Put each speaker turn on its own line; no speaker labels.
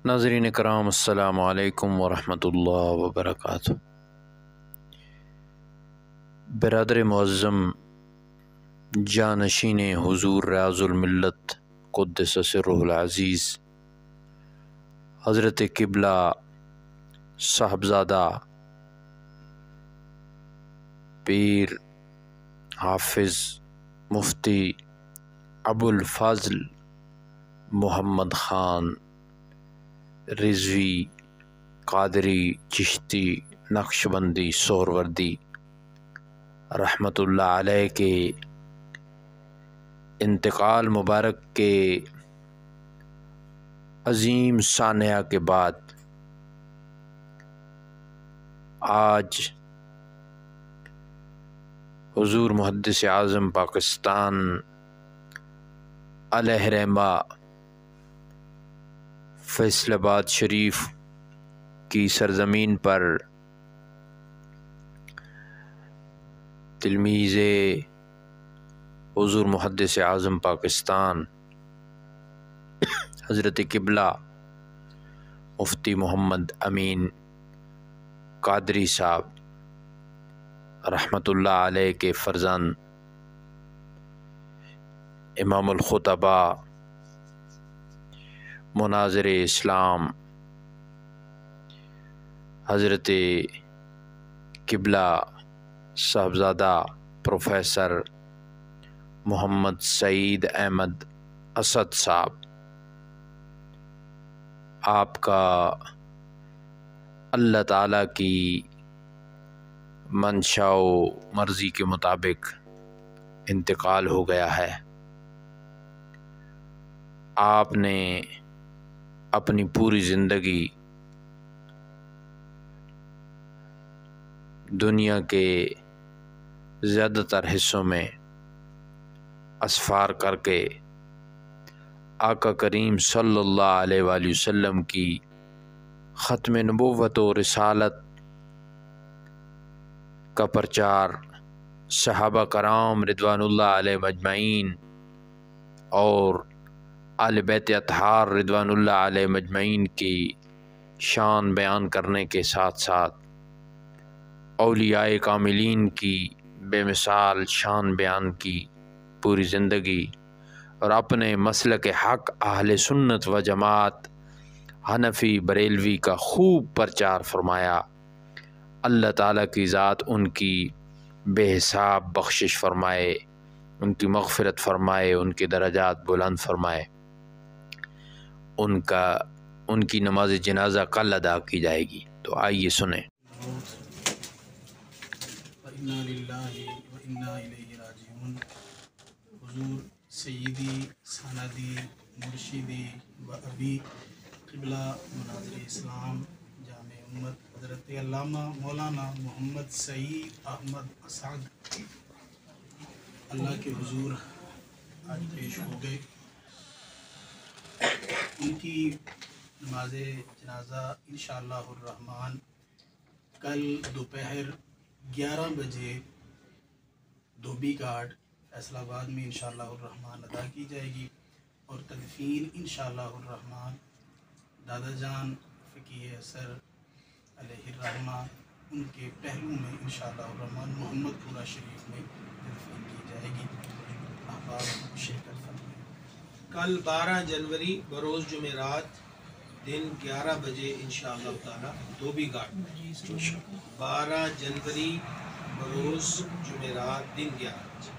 ناظرین کرام، السلام علیکم ورحمۃ اللہ وبرکاتہ۔ برادر معظم جانشین حضور ریاض الملت قدس سرہ العزیز حضرت قبلہ صاحبزادہ پیر حافظ مفتی ابو الفضل محمد خان رضوی قادری چشتی نقشبندی سہروردی رحمۃ اللہ علیہ کے انتقال مبارک کے عظیم سانحہ کے بعد آج حضور محدث اعظم پاکستان علیہ رحمہ فیصل آباد شریف کی سرزمین پر تلمیذ حضور محدث اعظم پاکستان حضرت قبلہ مفتی محمد امین قادری صاحب رحمۃ اللہ علیہ کے فرزند امام الخطباء مناظر اسلام حضرت قبلہ صاحبزادہ پروفیسر محمد سعید احمد اسد صاحب، آپ کا اللہ تعالیٰ کی منشاء و مرضی کے مطابق انتقال ہو گیا ہے۔ آپ نے اپنی پوری زندگی دنیا کے زیادہ تر حصوں میں اسفار کر کے آقا کریم صلی اللہ علیہ وآلہ وسلم کی ختم نبوت و رسالت کا پرچار صحابہ کرام رضوان اللہ علیہ مجمعین اور آل بیت اطہار رضوان اللہ علیہ مجمعین کی شان بیان کرنے کے ساتھ ساتھ اولیاء کاملین کی بے مثال شان بیان کی پوری زندگی اور اپنے مسلک حق اہل سنت و جماعت حنفی بریلوی کا خوب پرچار فرمایا۔ اللہ تعالیٰ کی ذات ان کی بے حساب بخشش فرمائے، ان کی مغفرت فرمائے، ان کے درجات بلند فرمائے۔ ان کی نماز جنازہ کل ادا کی جائے گی، تو آئیے سنیں۔
وَإِنَّا لِلَّهِ وَإِنَّا إِلَيْهِ رَاجِعُونَ۔ حضور سیدی سندی مرشدی و ابی قبلہ مناظر اسلام جامع امت حضرت علامہ مولانا محمد سعید احمد اسد اللہ کے حضور آج پیش ہو گئے۔ ان کی نماز جنازہ انشاءاللہ الرحمن کل دوپہر 11 بجے دھوبی گھاٹ فیصل آباد میں انشاءاللہ الرحمن ادا کی جائے گی، اور تدفین انشاءاللہ الرحمن دادا جان فقیہ اثر علیہ الرحمہ ان کے پہلو میں انشاءاللہ الرحمن محمد پورہ شریف میں تدفین کی جائے گی۔ احباب شرکت فرمائیں۔
کل 12 جنوری بروز جمعرات دن 11 بجے انشاءاللہ تعالی دھوبی گھاٹ 12 جنوری بروز جمعرات دن 11 بجے